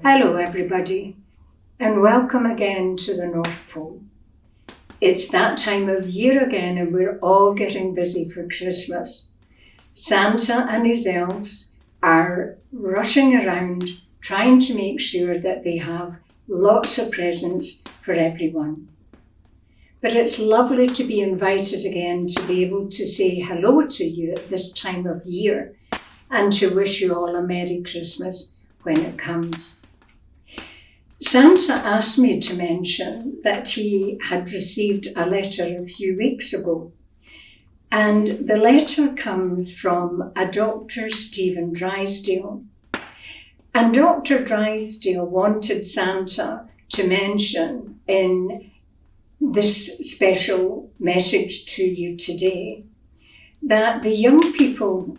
Hello everybody, and welcome again to the North Pole. It's that time of year again and we're all getting busy for Christmas. Santa and his elves are rushing around trying to make sure that they have lots of presents for everyone. But it's lovely to be invited again to be able to say hello to you at this time of year and to wish you all a Merry Christmas when it comes. Santa asked me to mention that he had received a letter a few weeks ago, and the letter comes from a Dr. Stephen Drysdale. And Dr. Drysdale wanted Santa to mention in this special message to you today that the young people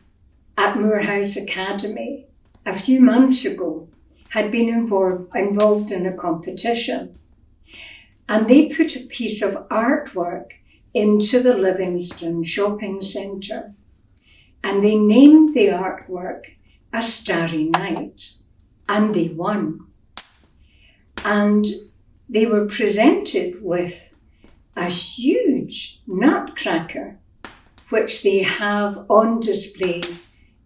at Moorhouse Academy a few months ago had been involved in a competition, and they put a piece of artwork into the Livingston shopping centre, and they named the artwork A Starry Night, and they won. And they were presented with a huge nutcracker, which they have on display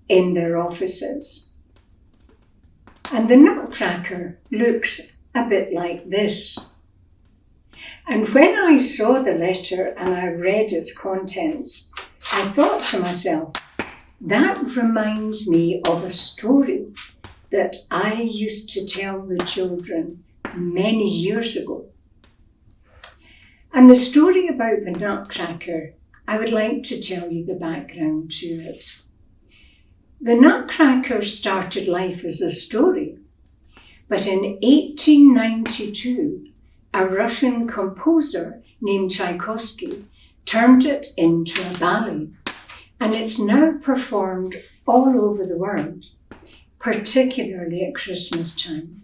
in their offices. And the nutcracker looks a bit like this. And when I saw the letter and I read its contents, I thought to myself, that reminds me of a story that I used to tell the children many years ago. And the story about the nutcracker, I would like to tell you the background to it. The Nutcracker started life as a story, but in 1892, a Russian composer named Tchaikovsky turned it into a ballet, and it's now performed all over the world, particularly at Christmas time.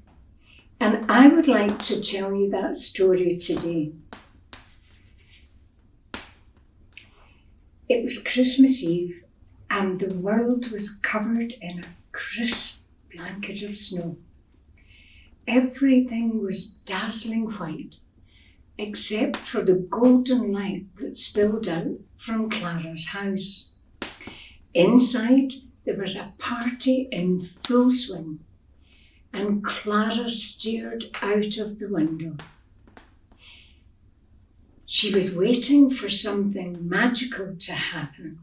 And I would like to tell you that story today. It was Christmas Eve, and the world was covered in a crisp blanket of snow. Everything was dazzling white, except for the golden light that spilled out from Clara's house. Inside, there was a party in full swing, and Clara stared out of the window. She was waiting for something magical to happen.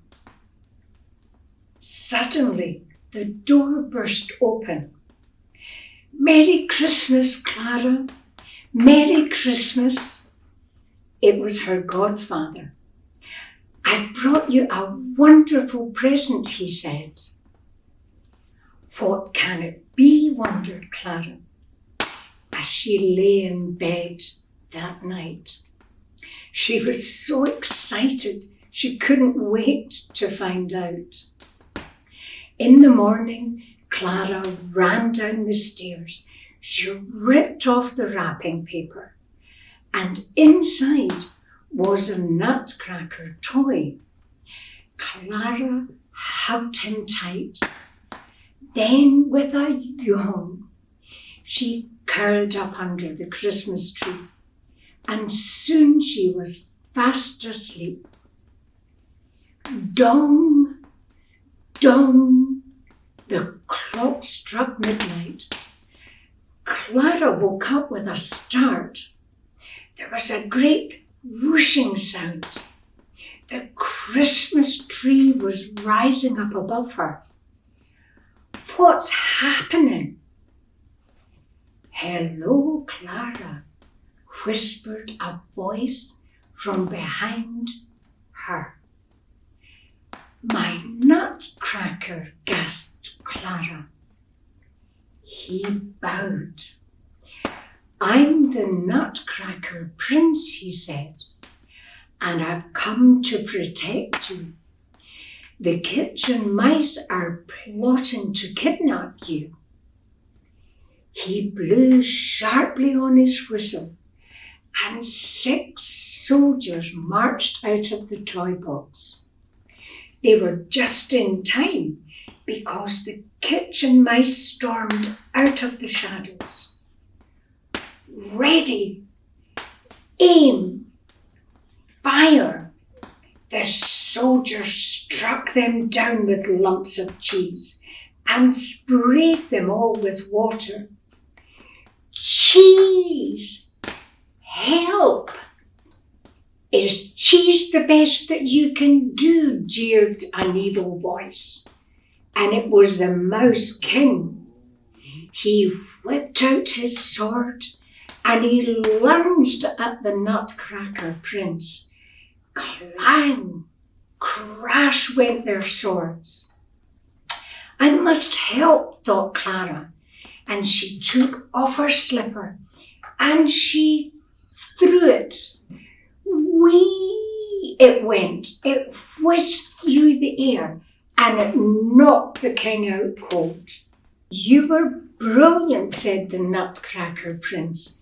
Suddenly, the door burst open. "Merry Christmas, Clara! Merry Christmas!" It was her godfather. "I've brought you a wonderful present," he said. "What can it be?" wondered Clara, as she lay in bed that night. She was so excited, she couldn't wait to find out. In the morning, Clara ran down the stairs. She ripped off the wrapping paper, and inside was a nutcracker toy. Clara hugged him tight. Then, with a yawn, she curled up under the Christmas tree, and soon she was fast asleep. Dong, dong, the clock struck midnight. Clara woke up with a start. There was a great whooshing sound. The Christmas tree was rising up above her. "What's happening?" "Hello, Clara," whispered a voice from behind her. "My nutcracker," gasped Clara. He bowed. "I'm the Nutcracker Prince," he said, "and I've come to protect you. The kitchen mice are plotting to kidnap you." He blew sharply on his whistle, and 6 soldiers marched out of the toy box. They were just in time because the kitchen mice stormed out of the shadows. "Ready, aim, fire!" The soldiers struck them down with lumps of cheese and sprayed them all with water. "Cheese! Help! Is cheese the best that you can do?" jeered an evil voice. And it was the Mouse King. He whipped out his sword and he lunged at the Nutcracker prince. Clang! Crash went their swords. "I must help," thought Clara, and she took off her slipper and she threw it. Whee! It went. It whizzed through the air and it knocked the king out cold. "You were brilliant," said the Nutcracker prince.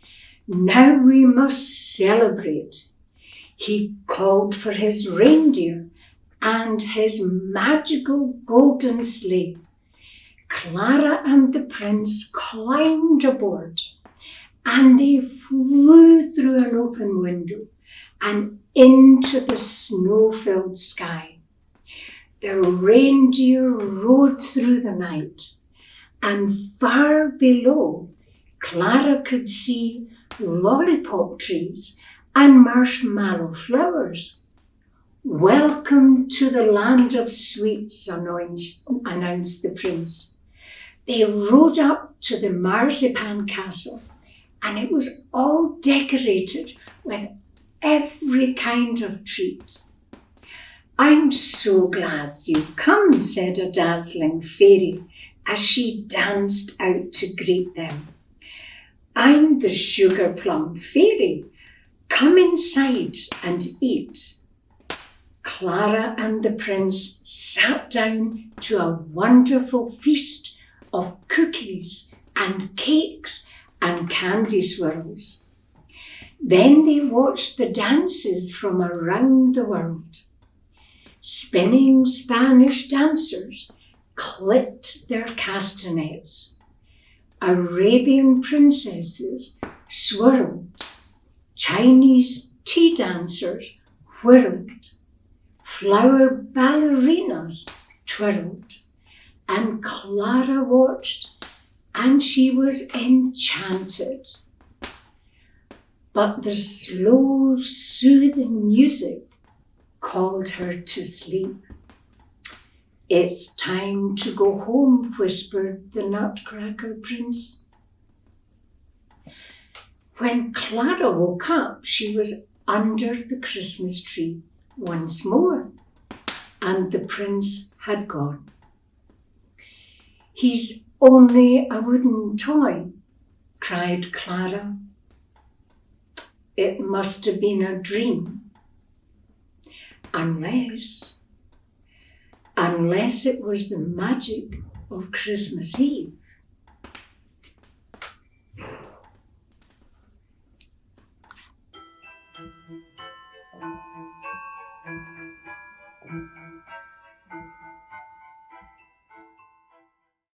"Now we must celebrate." He called for his reindeer and his magical golden sleigh. Clara and the prince climbed aboard and they flew through an open window and into the snow-filled sky. The reindeer rode through the night, and far below, Clara could see lollipop trees and marshmallow flowers. "Welcome to the land of sweets," announced the prince. They rode up to the marzipan castle, and it was all decorated with every kind of treat. "I'm so glad you've come," said a dazzling fairy as she danced out to greet them. "I'm the sugar plum fairy. Come inside and eat." Clara and the prince sat down to a wonderful feast of cookies and cakes and candy swirls. Then they watched the dances from around the world. Spinning Spanish dancers clipped their castanets. Arabian princesses swirled. Chinese tea dancers whirled. Flower ballerinas twirled. And Clara watched, and she was enchanted. But the slow, soothing music called her to sleep. "It's time to go home," whispered the Nutcracker prince. When Clara woke up, she was under the Christmas tree once more, and the prince had gone. "He's only a wooden toy," cried Clara. "It must have been a dream. Unless it was the magic of Christmas Eve."